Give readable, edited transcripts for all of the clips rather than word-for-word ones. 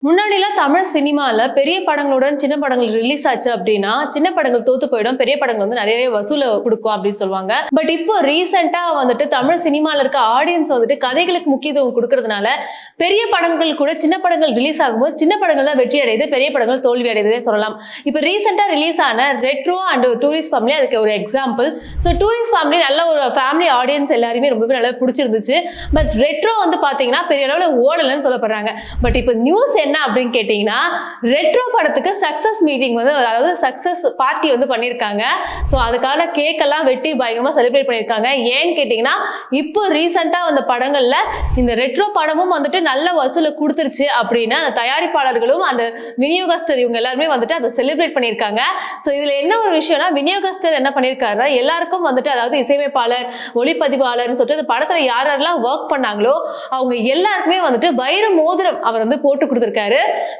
முன்னாடிலாம் தமிழ் சினிமால பெரிய படங்களுடன் சின்ன படங்கள் ரிலீஸ் ஆச்சு அப்படின்னா சின்ன படங்கள் தோத்து போயிடும், பெரிய படங்கள் வந்து நிறைய வசூல கொடுக்கும் அப்படின்னு சொல்லுவாங்க. பட் இப்போ ரீசெண்டா வந்துட்டு தமிழ் சினிமால இருக்க ஆடியன்ஸ் வந்துட்டு கதைகளுக்கு முக்கியத்துவம் கொடுக்கறதுனால பெரிய படங்கள் கூட சின்ன படங்கள் ரிலீஸ் ஆகும்போது சின்ன படங்கள் தான் வெற்றி அடையுது, பெரிய படங்கள் தோல்வி அடையுதே சொல்லலாம். இப்போ ரீசெண்டா ரிலீஸ் ஆன ரெட்ரோ அண்ட் டூரிஸ்ட் ஃபேமிலி அதுக்கு ஒரு எக்ஸாம்பிள். ஸோ டூரிஸ்ட் ஃபேமிலி நல்ல ஒரு ஃபேமிலி ஆடியன்ஸ் எல்லாருமே ரொம்பவே நல்லா பிடிச்சிருந்துச்சு. பட் ரெட்ரோ வந்து பாத்தீங்கன்னா பெரிய அளவில் ஓடலன்னு சொல்லப்படுறாங்க. பட் இப்போ நியூஸ் என்ன அப்படின்னு கேட்டீங்கன்னா, ரெட்ரோ படத்துக்கு சக்சஸ் மீட்டிங் வந்து, அதாவது சக்சஸ் பார்ட்டி வந்து பண்ணியிருக்காங்க. ஸோ அதுக்கான கேக் எல்லாம் வெட்டி பயங்கரமா செலிப்ரேட் பண்ணியிருக்காங்க. ஏன்னு கேட்டீங்கன்னா, இப்போ ரீசெண்டா வந்த படங்கள்ல இந்த ரெட்ரோ படமும் வந்துட்டு நல்ல வசூலை கொடுத்துருச்சு அப்படின்னு அந்த தயாரிப்பாளர்களும் அந்த விநியோகஸ்தர் இவங்க எல்லாருமே வந்துட்டு அதை செலிப்ரேட் பண்ணியிருக்காங்க. ஸோ இதுல என்ன ஒரு விஷயம்னா, விநியோகஸ்தர் என்ன பண்ணியிருக்காருன்னா, எல்லாருக்கும் வந்துட்டு, அதாவது இசையமைப்பாளர், ஒளிப்பதிவாளர்னு சொல்லிட்டு அந்த படத்துல யாரெல்லாம் ஒர்க் பண்ணாங்களோ அவங்க எல்லாருக்குமே வந்துட்டு வைர மோதிரம் அவர் வந்து போட்டு கொடுத்துருக்காரு.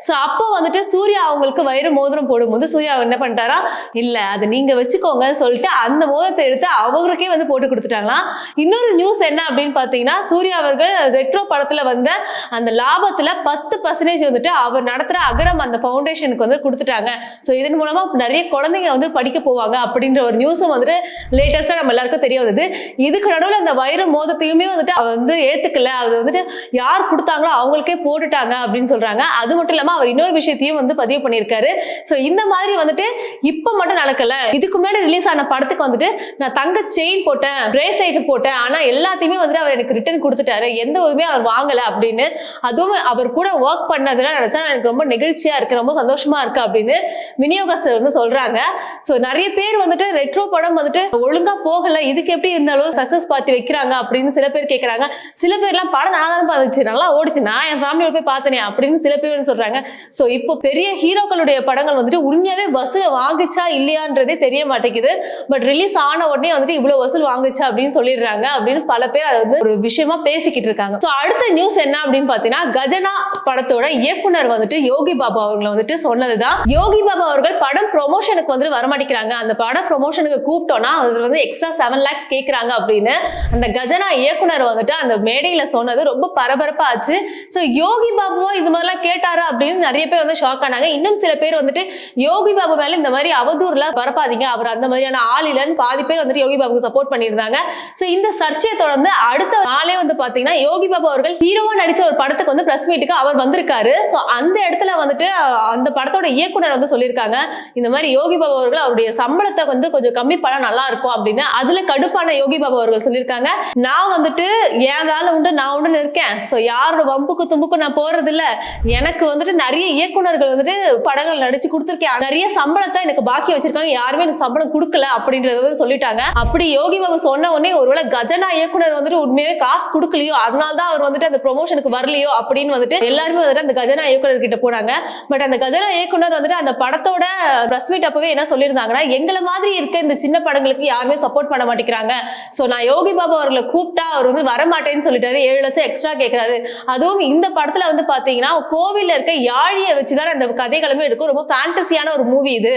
சோ அப்போ வந்துட்டு சூர்யா அவங்களுக்கு வைர மோதிரம் போடும்போது சூர்யா என்ன பண்ணிட்டாரா, இல்ல அதை நீங்க வச்சுக்கோங்க சொல்லிட்டு அந்த மோதிரத்தை எடுத்து அவங்களுக்கே வந்து போட்டு கொடுத்துட்டாங்களாம். இன்னொரு நியூஸ் என்ன அப்படின்னு பாத்தீங்கன்னா, சூர்யா அவர்கள் ரெட்ரோ படத்துல வந்த அந்த லாபத்துல 10% வந்துட்டு அவர் நடத்துற அகரம் அந்த ஃபவுண்டேஷனுக்கு வந்து கொடுத்துட்டாங்க. சோ இதன் மூலமா நிறைய குழந்தைங்க வந்து படிக்க போவாங்க அப்படின்ற ஒரு நியூஸும் வந்துட்டு லேட்டஸ்டா நம்ம எல்லாருக்கும் தெரிய வந்தது. இதுக்கு நடுவில் அந்த வைர மோதத்தையுமே வந்துட்டு அவர் வந்து ஏத்துக்கல, அது வந்துட்டு யார் கொடுத்தாங்களோ அவங்களுக்கே போட்டுட்டாங்க அப்படின்னு சொல்றாங்க. அது மட்டும் இல்லாம அவர் இன்னொரு விஷயத்தையும் வந்து பதிவு பண்ணியிருக்காரு. சோ இந்த மாதிரி வந்துட்டு இப்ப மட்டும் நடக்கல, இதுக்கு முன்னாடி ரிலீஸ் ஆன படத்துக்கு வந்துட்டு நான் தங்க செயின் போட்டேன், பிரேஸ்லைட் போட்டேன், ஆனா எல்லாத்தையுமே வந்துட்டு அவர் எனக்கு ரிட்டர்ன் கொடுத்துட்டாரு, எந்த உதவியுமே அவர் வாங்கல அப்படின்னு. அதுவும் அவர் கூட ஒர்க் பண்ணதுல நினைச்சா எனக்கு ரொம்ப நெகிழ்ச்சியா இருக்கு, ரொம்ப சந்தோஷமா இருக்கு அப்படின்னு விநியோகஸ்தர் வந்து சொல்றாங்க. சோ நிறைய பேர் வந்துட்டு ரெட்ரோ படம் வந்துட்டு ஒழுங்கா போகல, இதுக்கு எப்படி இருந்தாலும் சக்சஸ் பார்ட்டி வைக்கிறாங்க அப்படின்னு சில பேர் கேட்கறாங்க. சில பேர்லாம் படம் நல்லா தான் பார்த்துச்சு, நல்லா ஓடிச்சு, நான் என் ஃபேமிலியோட போய் பார்த்தனே அப்படின்னு சில பேர் சொல்றாங்க. சோ இப்போ பெரிய ஹீரோக்களுடைய படங்கள் வந்துட்டு உண்மையாவே வசூல் வாங்குச்சா இல்லையான்றதே தெரிய மாட்டேங்குது. பட் ரிலீஸ் ஆன உடனே வந்துட்டு இவ்வளவு வசூல் வாங்குச்சா அப்படின்னு சொல்லிடுறாங்க அப்படின்னு பல பேர் அதை வந்து ஒரு விஷயமா பேசிக்கிட்டு இருக்காங்க. சோ அடுத்த நியூஸ் என்ன அப்படின்னு பாத்தீங்கன்னா, கஜனா படத்தோட இயக்குனர் வந்துட்டு யோகி பாபா அவர்களை வந்துட்டு சொன்னதுதான். யோகி பாபா அவர்கள் படம் ப்ரொமோஷனுக்கு வந்து வரமாட்டேங்கிறாங்க, அந்த படம் ப்ரொமோஷனுக்கு கூப்பிட்டோம்னா அது வந்து எக்ஸ்ட்ரா 7 lakhs கேட்கறாங்க அப்படின்னு அந்த கஜனா இயக்குனர் வந்துட்டு அந்த மேடையில சொன்னது ரொம்ப பரபரப்பா ஆச்சு. சோ யோகி பாபுவா இது மாதிரிலாம் கேட்டாரு அப்படின்னு நிறைய பேர் வந்து ஷாக் ஆனாங்க. இன்னும் சில பேர் வந்துட்டு யோகி பாபு மேல இந்த மாதிரி அவதூறுலாம் பரப்பாதீங்க, அவர் அந்த மாதிரியான ஆள் இல்லைன்னு பாதி பேர் வந்துட்டு யோகி பாபுக்கு சப்போர்ட் பண்ணியிருந்தாங்க. சோ இந்த சர்ச்சையை தொடர்ந்து அடுத்த நாளே வந்து பாத்தீங்கன்னா யோகி பாபு அவர்கள் ஹீரோவா நடிச்ச ஒரு படத்துக்கு வந்து பிரஸ் மீட்டுக்கு அவர் வந்திருக்காரு. சோ அந்த இடத்துல வந்துட்டு அந்த படத்தோட இயக்குனர் வந்து சொல்லியிருக்காங்க, இந்த மாதிரி யோகி பாபு அவர்கள் அவருடைய சம்பளத்தை வந்து கொஞ்சம் கம்மி பண்ண நல்லா இருக்கும் அப்படின்னு. அதுல கடுப்பான யோகி பாபு அவர்கள் சொல்லியிருக்காங்க, நான் வந்துட்டு என் வேலை உண்டு நான் உண்டுன்னு இருக்கேன், சோ யாரோட வம்புக்கு தும்புக்கு நான் போறது இல்ல, எனக்கு வந்துட்டு நிறைய இயக்குனர்கள் வந்துட்டு படங்கள் நடிச்சு கொடுத்துருக்கேன், நிறைய சம்பளத்தை எனக்கு பாக்கி வச்சிருக்காங்க, யாருமே எனக்கு சம்பளம் கொடுக்கல அப்படின்றத வந்து சொல்லிட்டாங்க. அப்படி யோகி பாபு சொன்ன உடனே ஒருவேளை கஜனா இயக்குனர் வந்துட்டு உண்மையாவே காசு கொடுக்கலையோ, அதனாலதான் அவர் வந்துட்டு அந்த ப்ரொமோஷனுக்கு வரலையோ அப்படின்னு வந்துட்டு எல்லாருமே வந்துட்டு அந்த கஜனா இயக்குனர் கிட்ட போனாங்க. பட் அந்த கஜனா இயக்குனர் வந்துட்டு அந்த படத்தோட பிரஸ் மீட் அப்பவே என்ன சொல்லியிருந்தாங்கன்னா, எங்களை மாதிரி இருக்க இந்த சின்ன படங்களுக்கு யாருமே சப்போர்ட் பண்ண மாட்டேங்கிறாங்க, சோ நான் யோகி பாபு அவர்களை கூப்பிட்டா அவர் வந்து வரமாட்டேன்னு சொல்லிட்டாரு, 7 லட்சம் எக்ஸ்ட்ரா கேட்கிறாரு. அதுவும் இந்த படத்துல வந்து பாத்தீங்கன்னா கோவில்ல இருக்க யாழியை வச்சுதான் அந்த கதைகளுமே இருக்கும், ரொம்ப ஃபேண்டசியான ஒரு மூவி இது.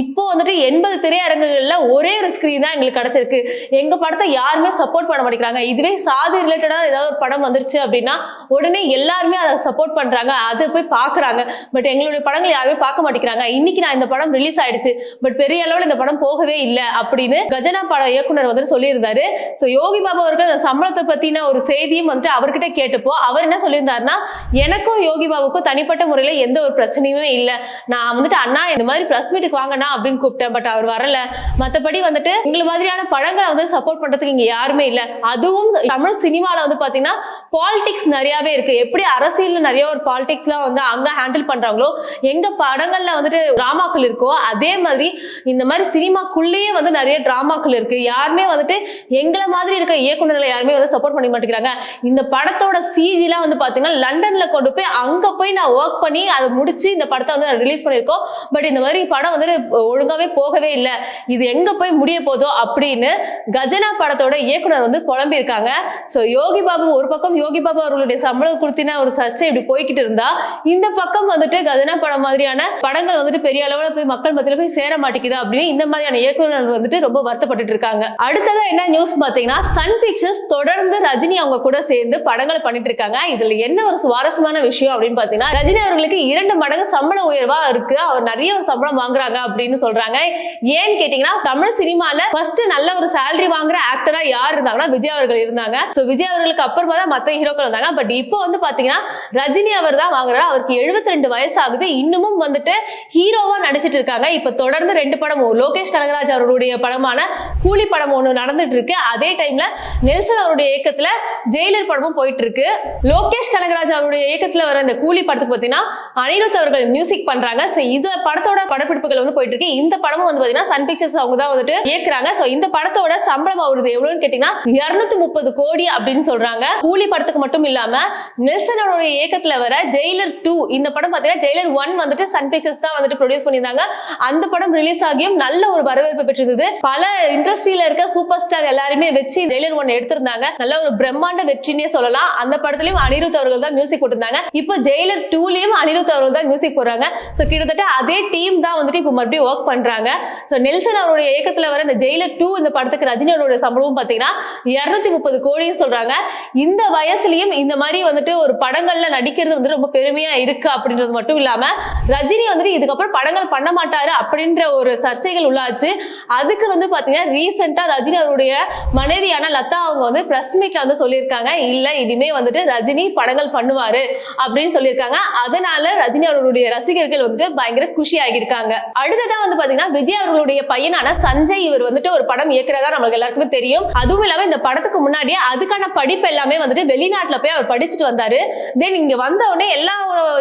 இப்போ வந்துட்டு 80 திரையரங்குகள்ல ஒரே ஒரு ஸ்கிரீன் தான் எங்களுக்கு கிடைச்சிருக்கு, எங்க படத்தை யாருமே சப்போர்ட் பண்ண மாட்டேங்கிறாங்க, இதுவே சாதி ரிலேட்டடா ஏதாவது ஒரு படம் வந்துருச்சு அப்படின்னா உடனே எல்லாருமே அதை சப்போர்ட் பண்றாங்க, அதை போய் பாக்குறாங்க, பட் எங்களுடைய படங்கள் யாருமே பார்க்க மாட்டேங்கிறாங்க, இன்னைக்கு நான் இந்த படம் ரிலீஸ் ஆயிடுச்சு பட் பெரிய அளவில் இந்த படம் போகவே இல்லை அப்படின்னு கஜனா பட இயக்குனர் வந்துட்டு சொல்லியிருந்தாரு. சோ யோகி பாபு அவர்கள் சம்பளத்தை பத்தின ஒரு செய்தியும் வந்துட்டு அவர்கிட்ட கேட்டப்போ அவர் என்ன சொல்லியிருந்தாருன்னா, எனக்கும் யோகி பாபுக்கும் தனிப்பட்ட முறையில எந்த ஒரு பிரச்சனையுமே இல்லை, நான் வந்துட்டு அண்ணா இந்த மாதிரி பிரஸ் மீட்டுக்கு வாங்கண்ணா அப்படின்னு கூப்பிட்டேன், பட் அவர் வரல, மற்றபடி வந்துட்டு எங்களை மாதிரியான படங்களை வந்து சப்போர்ட் பண்றதுக்கு இங்க யாருமே இல்லை. அதுவும் தமிழ் சினிமால வந்து பாத்தீங்கன்னா பாலிடிக்ஸ் நிறையவே இருக்கு, எப்படி அரசியல் நிறைய ஒரு பாலிடிக்ஸ்லாம் வந்து அங்க ஹேண்டில் பண்றாங்களோ எங்க படங்கள்ல வந்துட்டு டிராமாக்கள் இருக்கோ அதே மாதிரி இந்த மாதிரி சினிமாக்குள்ளேயே வந்து நிறைய டிராமாக்கள் இருக்கு, யாருமே வந்துட்டு எங்களை மாதிரி இருக்க இயக்குநர்களை யாருமே வந்து சப்போர்ட் பண்ண மாட்டேங்கிறாங்க. இந்த படத்தோட சிஜிலாம் வந்து பாத்தீங்கன்னா லண்டன்ல கொண்டு போய் அங்க போய் நான் ஒர்க் பண்ணி அதை முடிச்சு இந்த படத்தை வந்து ரிலீஸ் பண்ணியிருக்கோம், பட் இந்த மாதிரி படம் வந்து ஒழுங்காவே போகவே இல்லை, இது எங்க போய் முடிய போதோ அப்படின்னு கஜனா படத்தோட இயக்குனர் வந்து புலம்பி இருக்காங்க. சோ யோகி பாபு ஒரு பக்கம் யோகி பாபு அவர்களுடைய சம்பளம் கொடுத்தினா ஒரு சர்ச்சை இப்படி போய்கிட்டு இருந்தா, இந்த பக்கம் வந்துட்டு கஜனா படம் மாதிரியான படங்கள் வந்துட்டு பெரிய அளவுல போய் மக்கள் மத்தியில போய் சேர மாட்டேங்குது அப்படின்னு இந்த மாதிரியான இயக்குநர்கள் வந்துட்டு ரொம்ப வருத்தப்பட்டு இருக்காங்க. அடுத்ததா என்ன நியூஸ் பாத்தீங்கன்னா, சன் பிக்சர்ஸ் தொடர்ந்து ரஜினி அவங்க கூட சேர்ந்து படங்களை பண்ணிட்டு இருக்காங்க. இதுல என்ன ஒரு சுவாரஸ்யமான விஷயம் அப்படின்னு பாத்தீங்கன்னா, ரஜினி அவர்களுக்கு 2 மடங்கு சம்பள உயர்வா இருக்கு, அவர் நிறைய சம்பளம் வாங்குறாங்க அப்படின்னு சொல்றாங்க. ஏன்னு கேட்டீங்கன்னா தமிழ் சினிமால ஃபர்ஸ்ட் நல்ல ஒரு salary வாங்குற ஆக்டரா யார் இருந்தாங்கன்னா விஜய் அவர்கள் இருந்தாங்க. சோ விஜய் அவர்களுக்கு அப்புறமா தான் மத்த ஹீரோக்கள் வந்தாங்க. பட் இப்போ வந்து பாத்தீங்கன்னா ரஜினி அவர் தான் வாங்குறாரு. அவருக்கு 72 வயசு ஆகுது. இன்னமும் வந்துட்டு ஹீரோவா நடிச்சிட்டு இருக்காங்க. இப்ப தொடர்ந்து 2 படம், லோகேஷ் கனகராஜ் அவருடைய படமான கூலி படம் ஒண்ணு நடந்துட்டு இருக்கு. அதே டைம்ல நெல்சன் அவருடைய இயக்கத்துல ஜெயிலர் படமும் போயிட்டு இருக்கு. லோகேஷ் கனகராஜ் அவருடைய இயக்கத்துல வர இந்த கூலி படத்துக்கு பாத்தீங்கன்னா அனிருத் அவர்கள் மியூசிக் பண்றாங்க. சோ இந்த படத்தோட படப்பிடிப்புகள் வந்து போயிட்டு இருக்கு. இந்த படமும் வந்து பாத்தீங்கன்னா சன் பிக்சர்ஸ் அவங்க தான் வந்துட்டு இயக்குறாங்க. சோ இந்த படத்தோட சம்பளம் அவருது எவ்வளவுன்னு கேட்டீங்கன்னா 230 கோடி அப்படின்னு சொல்றாங்க. கூலி படத்துக்கு மட்டும் இல்லாம நெல்சன் அவருடைய இயக்கத்துல வர ஜெயிலர் 2 இந்த படம் பாத்தீங்கன்னா ஜெயிலர் 1 வந்துட்டு சன் பிக்சர்ஸ் தான் வந்துட்டு ப்ரொடியூஸ் பண்ணியிருந்தாங்க. அந்த படம் ரிலீஸ் ஆகியும் நல்ல ஒரு வரவேற்பு பெற்றிருந்தது. பல இண்டஸ்ட்ரியில இருக்க சூப்பர் ஸ்டார் எல்லாருமே வச்சு ஜெயிலர் 1 எடுத்திருந்தாங்க. நல்ல ஒரு பிரம்மாண்ட வெற்றினே சொல்லலாம். அந்த படத்துலயும் அனிருத் அவர்கள் தான் மியூசிக் போட்டிருந்தாங்க. இப்போ ஜெயிலர் 2லயும் அனிருத் அவர்கள் தான் மியூசிக் போடுறாங்க. சோ கிட்டத்தட்ட அதே டீம் தான் வந்துட்டு இப்போ மறுபடியும் ஒர்க் பண்றாங்க. சோ நெல்சன் அவருடைய இயக்கத்துல வர இந்த ஜெயிலர் 2 இந்த படத்துக்கு ரஜினி அவருடைய சம்பளம் பாத்தீங்கன்னா 230 கோடின்னு சொல்றாங்க. இந்த வயசுலயும் இந்த மாதிரி வந்துட்டு ஒரு படங்கள்ல நடிக்கிறது வந்து ரொம்ப பெருமையா இருக்கு அப்படின்றது மட்டும் இல்லாம ரஜினி வந்துட்டு இதுக்கப்புறம் படங்கள் பண்ண மாட்டாரு அப்படின்ற ஒரு சர்ச்சைகள் உள்ளாச்சு. அதுக்கு வந்து பாத்தீங்கன்னா ரீசெண்டா ரஜினி அவருடைய மனைவியான லதா அவங்க வந்து பிரஸ் மீட்ல வந்து சொல்லியிருக்காங்க, இல்ல இனிமே வந்துட்டு ரஜினி படங்கள் பண்ணுவாரு அப்படின்னு சொல்லியிருக்காங்க. அதனால ரஜினி அவர்களுடைய ரசிகர்கள் வந்துட்டு பயங்கர குஷி ஆகியிருக்காங்க. அடுத்ததா வந்து பாத்தீங்கன்னா விஜய் அவர்களுடைய பையனான சஞ்சய் இவர் வந்துட்டு ஒரு படம் இயக்குறதா நமக்கு எல்லாருக்குமே தெரியும். அதுவும் இல்லாம இந்த படத்துக்கு முன்னாடியே அதுக்கான படிப்பு எல்லாமே வந்துட்டு வெளிநாட்டுல போய் அவர் படிச்சுட்டு வந்தாரு. தென் இங்க வந்த உடனே எல்லா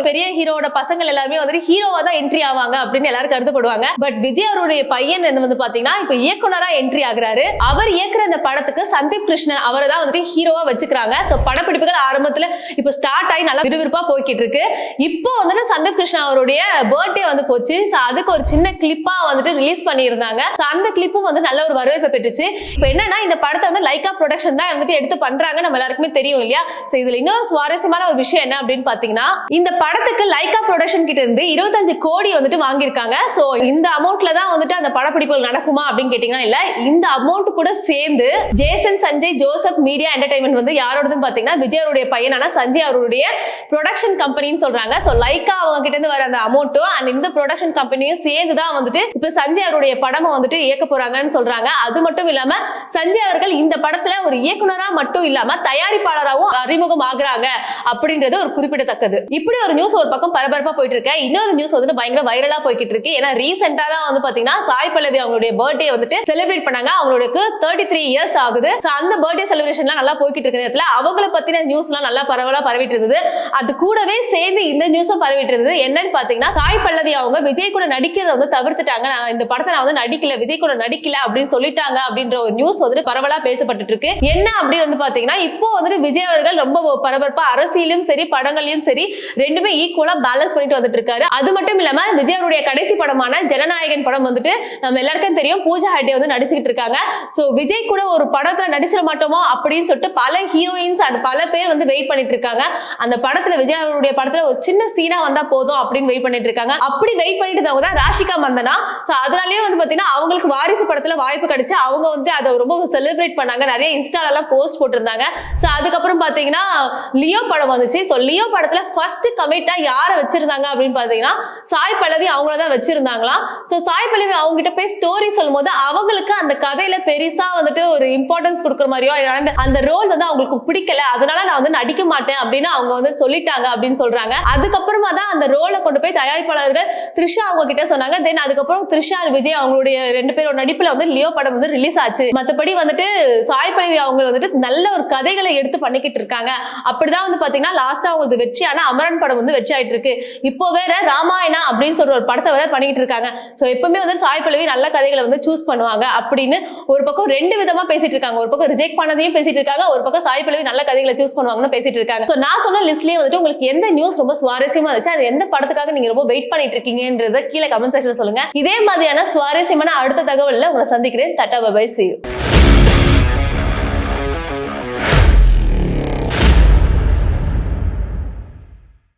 பெரிய ஹீரோட பசங்கள் எல்லாருமே வந்துட்டு ஹீரோவா தான் என்ட்ரி ஆவாங்க அப்படின்னு எல்லாரும் கருதப்படுவாங்க. பட் விஜய் அவருடைய பையன் வந்து பாத்தீங்கன்னா இப்ப இயக்குனரா என்ட்ரி ஆகுறாரு. அவர் இயக்குற இந்த படத்துக்கு சந்தீப் கிருஷ்ணன் அவரை தான் வந்துட்டு ஹீரோவா வச்சுக்கிறாங்க. சோ படப்பிடிப்புகள் ஆரம்பத்துல இப்ப ஸ்டார்ட் ஆகி நல்லா விறுவிறுப்பா போய்கிட்டு இருக்கு. இப்போ வந்துட்டு சந்தீப் கிருஷ்ணன் அவருடைய பர்த்டே வந்து போச்சு. சோ அதுக்கு ஒரு சின்ன கிளிப்பா வந்துட்டு ரிலீஸ் பண்ணியிருந்தாங்க. சோ அந்த கிளிப்பும் வந்து நல்ல ஒரு வரவேற்பை பெற்றுச்சு. இப்போ என்னன்னா இந்த படத்தை வந்து லைகா ப்ரொடக்ஷன் தான் வந்துட்டு எடுத்து பண்றாங்க, நம்ம எல்லாருக்குமே தெரியும் இல்லையா. சோ இதுல இன்னொரு சுவாரஸ்யமான ஒரு விஷயம் என்ன அப்படின்னு பாத்தீங்கன்னா இந்த படத்துக்கு லைகா ப்ரொடக்ஷன் கிட்ட இருந்து 25 கோடி வந்துட்டு வாங்கியிருக்காங்க. சோ இந்த அமௌண்ட்ல தான் வந்துட்டு அந்த படப்பிடிப்புகள் நடக்குமா அப்படின்னு கேட்டீங்கன்னா இல்ல, இந்த அமௌண்ட் கூட சேர்ந்து Jason Sanjay Joseph media entertainment வந்து யாரோடதுன்னு பாத்தீங்கன்னா விஜய் அவருடைய பையனான சஞ்சய் அவருடைய ப்ரொடக்ஷன் கம்பெனின்னு சொல்றாங்க. சோ லைகா அவங்க கிட்ட இருந்து வர அந்த அமௌண்ட்டும் அண்ட் இந்த ப்ரொடக்ஷன் கம்பெனியும் சேர்ந்து தான் வந்துட்டு இப்ப சஞ்சய் அவருடைய படமா வந்துட்டு இயக்க போறாங்கன்னு சொல்றாங்க. அது மட்டும் இல்லாம சஞ்சய் அவர்கள் இந்த படத்துல ஒரு இயக்குனரா மட்டும் இல்லாம தயாரிப்பாளராகவும் அறிமுகம் ஆகுறாங்க அப்படின்றது ஒரு குறிப்பிடத்தக்கது. இப்படி ஒரு நியூஸ் ஒரு பக்கம் பரபரப்பா போயிட்டு இருக்கு. இன்னொரு நியூஸ் வந்துட்டு பயங்கர வைரலா போய்கிட்டு இருக்கு. ஏன்னா ரீசெண்டா தான் வந்து பாத்தீங்கன்னா சாய் பல்லவி அவங்களுடைய பர்த்டே வந்துட்டு செலிப்ரேட் பண்ணாங்க. அவங்களுக்கு 33 இயர்ஸ் ஆகுது. சோ அந்த பர்த்டே செலிப்ரேஷன்லாம் நல்லா போய்கிட்டு இருக்க நேரத்துல அவங்கள பத்தின நியூஸ்லாம் நல்லா பரவலா பரவிட்டு இருந்தது. அது கூடவே சேர்ந்து இந்த நியூஸும் பரவிட்டு இருந்தது. என்னன்னு பாத்தீங்கன்னா சாய் பல்லவி அவங்க விஜய் கூட நடிக்கிறத வந்து தவிர்த்துட்டாங்க. நான் இந்த படத்தை நான் வந்து நடிக்கல, விஜய் கூட நடிக்கல அப்படின்னு சொல்லிட்டாங்க அப்படின்ற ஒரு நியூஸ் வந்துட்டு பரவலா பேசப்பட்டு இருக்கு. என்ன அப்படின்னு வந்து பாத்தீங்கன்னா இப்போ வந்துட்டு விஜய் அவர்கள் ரொம்ப பரபரப்பா அரசியலும் சரி படங்களையும் சரி ரெண்டுமே ஈக்குவலா பேலன்ஸ் பண்ணிட்டு வந்துட்டு இருக்காரு. அது மட்டும் இல்லாம விஜய் அவருடைய கடைசி படமான ஜனநாயகன் படம் வந்துட்டு நம்ம எல்லாருக்கும் தெரியும் பூஜா ஹெக்டே வந்து நடிச்சுக்கிட்டு இருக்காங்க. சோ விஜய் கூட ஒரு படத்துல நடிச்சிட மாட்டோமோ அப்படின்னு சொல்லிட்டு பல ஹீரோயின்ஸ் அண்ட் பல பேர் வந்து வெயிட் பண்ணிட்டு இருக்காங்க. அந்த படத்துல விஜய் அவருடைய படத்துல ஒரு சின்ன சீனா வந்தா போதும் அப்படின்னு வெயிட் பண்ணிட்டு இருக்காங்க. அப்படி வெயிட் பண்ணிட்டு இருந்தவங்க தான் ராஷிகா மந்தனா. சோ அதனாலேயே வந்து பாத்தீங்கன்னா அவங்களுக்கு வாரிசு படத்துல வாய்ப்பு கிடைச்சு அவங்க வந்து அதை ரொம்ப செலிப்ரேட் பண்ணாங்க. நிறைய இன்ஸ்டால எல்லாம் போஸ்ட் போட்டிருந்தாங்க. சோ அதுக்கப்புறம் பாத்தீங்கன்னா லியோ படம் வந்துச்சு. சோ லியோ படத்துல ஃபர்ஸ்ட் கமிட்டா யாரை வச்சிருந்தாங்க அப்படின்னு பாத்தீங்கன்னா சாய் பல்லவி அவங்கள தான் வச்சிருந்தாங்களாம். சோ சாய் பல்லவி அவங்க கிட்ட போய் ஸ்டோரி சொல்லும் போது அவங்களுக்கு அந்த கதையில பெருசா வந்துட்டு ஒரு இம்பார்ட்டன்ஸ் கொடுக்குற மாதிரியோ அந்த ரோல் வந்து அவங்களுக்கு பிடிக்கல, அதனால நான் வந்து நடிக்க மாட்டேன் அப்படின்னு அவங்க வந்து சொல்லிட்டாங்க அப்படின்னு சொல்றாங்க. அதுக்கப்புறமா தான் அந்த ரோலை கொண்டு போய் தயாரிப்பாளர்கள் த்ரிஷா அவங்க கிட்ட சொன்னாங்க. தென் அதுக்கப்புறம் த்ரிஷா விஜய் அவங்களுடைய 2 பேரோட நடிப்புல வந்து லியோ படம் வந்து ரிலீஸ் ஆச்சு. மத்தபடி வந்துட்டு சாய் பல்லவி அவங்க வந்துட்டு நல்ல ஒரு கதைகளை எடுத்து பண்ணிக்கிட்டு இருக்காங்க. அப்படிதான் வந்து பாத்தீங்கன்னா லாஸ்டா அவங்களுக்கு வெற்றியான அமரன் படம் வந்து வெற்றி ஆயிட்டு இருக்கு. இப்போ வேற ராமாயணா அப்படின்னு சொல்ற ஒரு படத்தை வேற பண்ணிட்டு இருக்காங்க. சோ எப்பவுமே வந்து சாய் பல்லவி நல்ல கதைகளை வந்து சூஸ் பண்ணுவாங்க அப்படின்னு ஒரு பக்கம் 2 விதமா பேசிட்டு இருக்காங்க. ஒரு பக்கம் ரிஜெக்ட் பண்ணதையும் பேசிட்டு இருக்காங்க, ஒரு பக்கம் சாய் பல்லவி நல்ல கதைகளை சூஸ் பண்ணுவாங்கன்னு பேசிட்டு இருக்காங்க. சோ நான் சொன்ன லிஸ்ட்லயே வந்துட்டு உங்களுக்கு எந்த நியூஸ் ரொம்ப சுவாரஸ்யமா இருந்துச்சு, எந்த படத்துக்காக நீங்க ரொம்ப வெயிட் பண்ணிட்டு இருக்கீங்கன்றத கீழே கமெண்ட் செக்ஷன்ல சொல்லுங்க. இதே மாதிரியான சுவாரஸ்யமான அடுத்த தகவல்ல உங்களை சந்திக்கிறேன். Tata bye bye, see you.